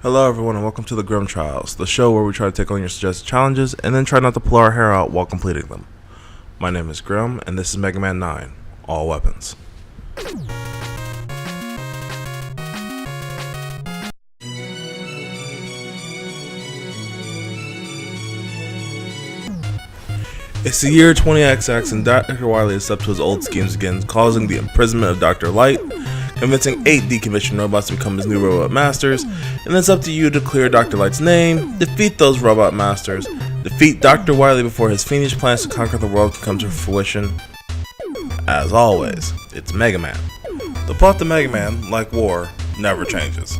Hello everyone and welcome to the Grimm Trials, the show where we try to take on your suggested challenges and then try not to pull our hair out while completing them. My name is Grimm and this is Megaman 9, All Weapons. It's the year 20XX and Dr. Wily is up to his old schemes again, causing the imprisonment of Dr. Light, convincing 8 decommissioned robots to become his new robot masters, and it's up to you to clear Dr. Light's name, defeat those robot masters, defeat Dr. Wily before his fiendish plans to conquer the world can come to fruition. As always, it's Megaman. The plot to Megaman, like war, never changes.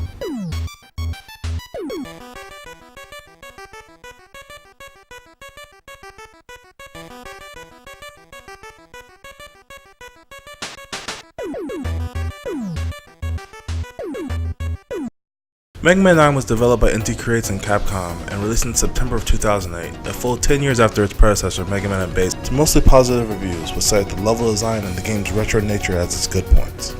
Megaman 9 was developed by NT Creates and Capcom and released in September of 2008, a full 10 years after its predecessor Megaman and based to mostly positive reviews, which cite the level design and the game's retro nature as its good points.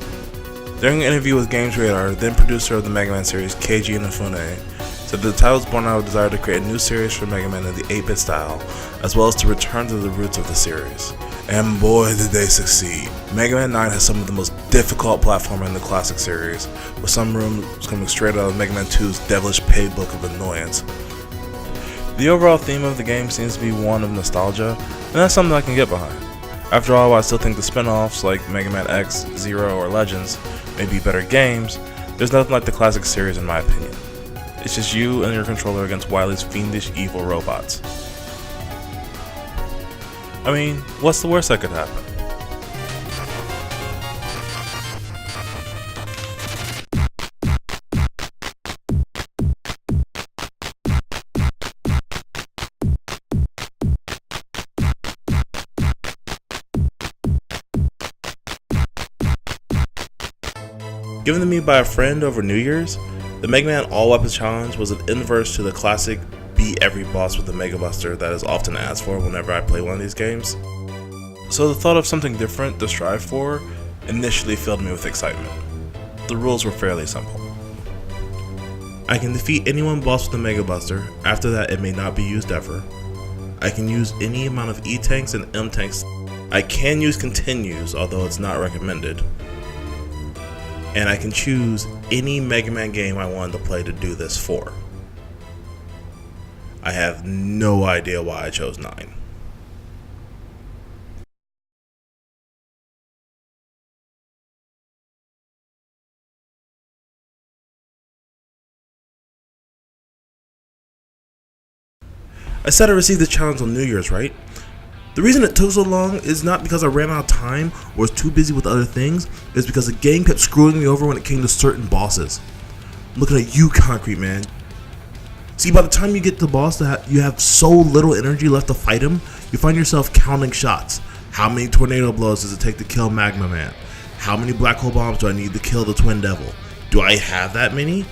During an interview with Games Radar, then producer of the Megaman series Keiji Inafune said the title was born out of a desire to create a new series for Megaman in the 8-bit style, as well as to return to the roots of the series. And boy did they succeed. Megaman 9 has some of the most difficult platforming in the classic series, with some rooms coming straight out of Megaman 2's devilish playbook of annoyance. The overall theme of the game seems to be one of nostalgia, and that's something I can get behind. After all, I still think the spin-offs like Mega Man X, Zero, or Legends may be better games, there's nothing like the classic series in my opinion. It's just you and your controller against Wily's fiendish evil robots. I mean, what's the worst that could happen? Given to me by a friend over New Year's, the Mega Man All Weapons Challenge was an inverse to the classic beat every boss with the Mega Buster that is often asked for whenever I play one of these games. So the thought of something different to strive for initially filled me with excitement. The rules were fairly simple. I can defeat any one boss with the Mega Buster, after that it may not be used ever. I can use any amount of E-tanks and M-tanks. I can use continues, although it's not recommended. And I can choose any Mega Man game I wanted to play to do this for. I have no idea why I chose 9. I said I received the challenge on New Year's, right? The reason it took so long is not because I ran out of time or was too busy with other things, it's because the game kept screwing me over when it came to certain bosses. I'm looking at you, Concrete Man. See, by the time you get to the boss, you have so little energy left to fight him, you find yourself counting shots. How many tornado blows does it take to kill Magma Man? How many black hole bombs do I need to kill the Twin Devil? Do I have that many?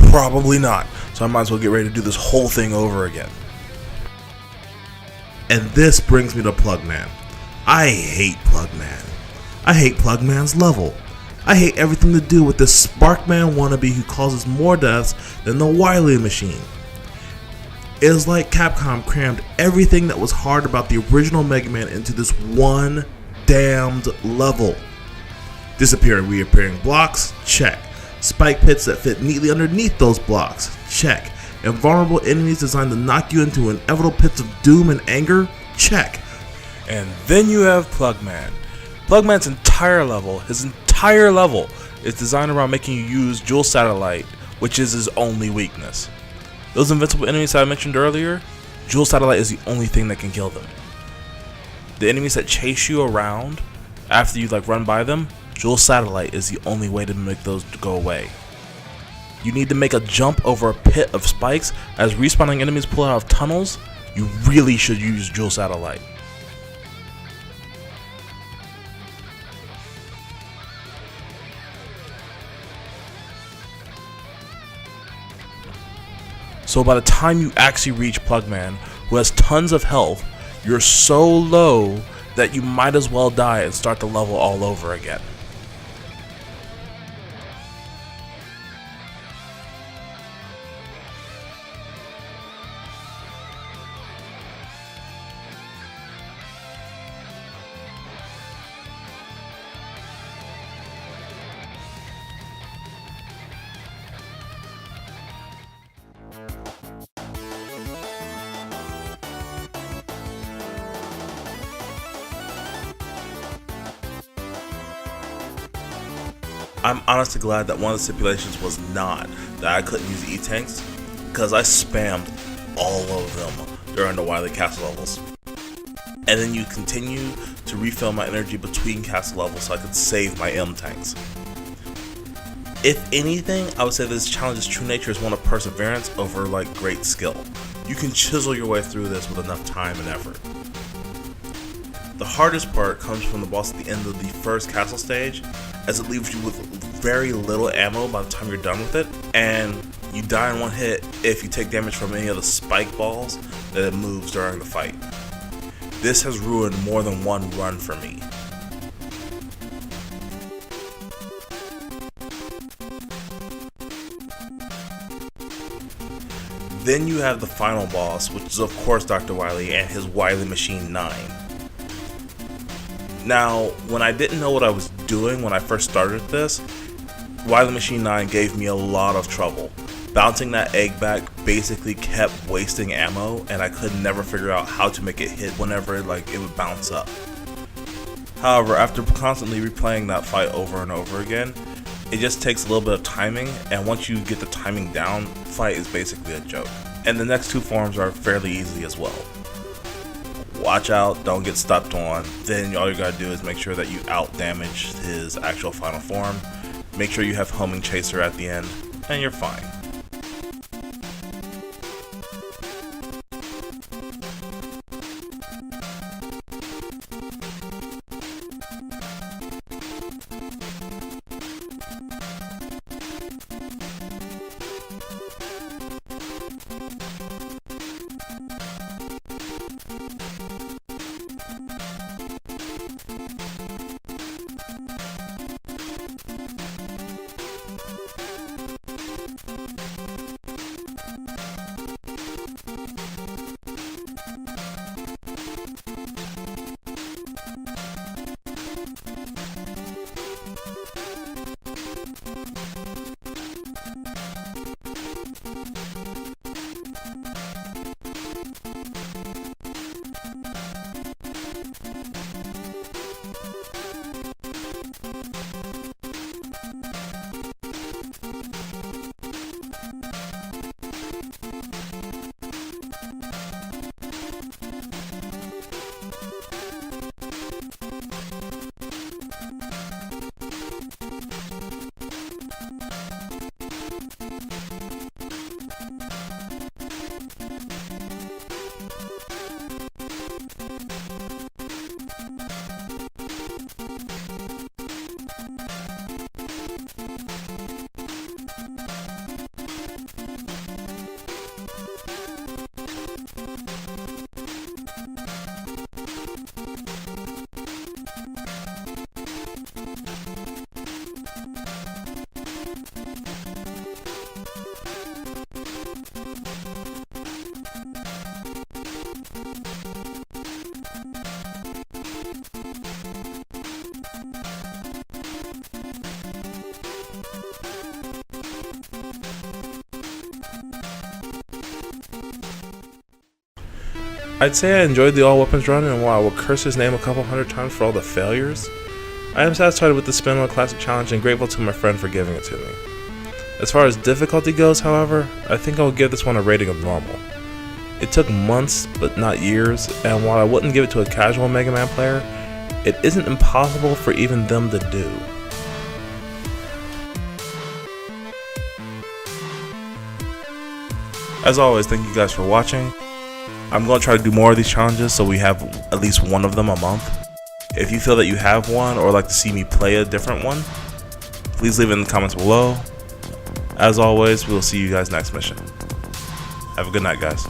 Probably not, so I might as well get ready to do this whole thing over again. And this brings me to Plugman. I hate Plugman. I hate Plugman's level. I hate everything to do with this Sparkman wannabe who causes more deaths than the Wily machine. It is like Capcom crammed everything that was hard about the original Mega Man into this one damned level. Disappearing, reappearing blocks? Check. Spike pits that fit neatly underneath those blocks? Check. Invulnerable enemies designed to knock you into inevitable pits of doom and anger? Check. And then you have Plugman. Plugman's entire level, is designed around making you use Jewel Satellite, which is his only weakness. Those invincible enemies I mentioned earlier, Jewel Satellite is the only thing that can kill them. The enemies that chase you around after you run by them, Jewel Satellite is the only way to make those go away. You need to make a jump over a pit of spikes. As respawning enemies pull out of tunnels, you really should use Jewel Satellite. So by the time you actually reach Plugman, who has tons of health, you're so low that you might as well die and start the level all over again. I'm honestly glad that one of the stipulations was not that I couldn't use E-Tanks, because I spammed all of them during the Wily Castle levels. And then you continue to refill my energy between castle levels so I could save my M-Tanks. If anything, I would say this challenge's true nature is one of perseverance over great skill. You can chisel your way through this with enough time and effort. The hardest part comes from the boss at the end of the first castle stage, as it leaves you with very little ammo by the time you're done with it, and you die in one hit if you take damage from any of the spike balls that it moves during the fight. This has ruined more than one run for me. Then you have the final boss, which is of course Dr. Wily and his Wily Machine 9. Now, when I didn't know what I was doing when I first started this, Wily Machine 9 gave me a lot of trouble. Bouncing that egg back basically kept wasting ammo, and I could never figure out how to make it hit whenever it would bounce up. However, after constantly replaying that fight over and over again, it just takes a little bit of timing, and once you get the timing down, the fight is basically a joke. And the next two forms are fairly easy as well. Watch out, don't get stepped on, then all you gotta do is make sure that you out-damage his actual final form, make sure you have Homing Chaser at the end, and you're fine. I'd say I enjoyed the all weapons run, and while I will curse his name a couple hundred times for all the failures, I am satisfied with the spin on the classic challenge and grateful to my friend for giving it to me. As far as difficulty goes, however, I think I'll give this one a rating of normal. It took months, but not years, and while I wouldn't give it to a casual Mega Man player, it isn't impossible for even them to do. As always, thank you guys for watching. I'm going to try to do more of these challenges so we have at least one of them a month. If you feel that you have one or like to see me play a different one, please leave it in the comments below. As always, we will see you guys next mission. Have a good night, guys.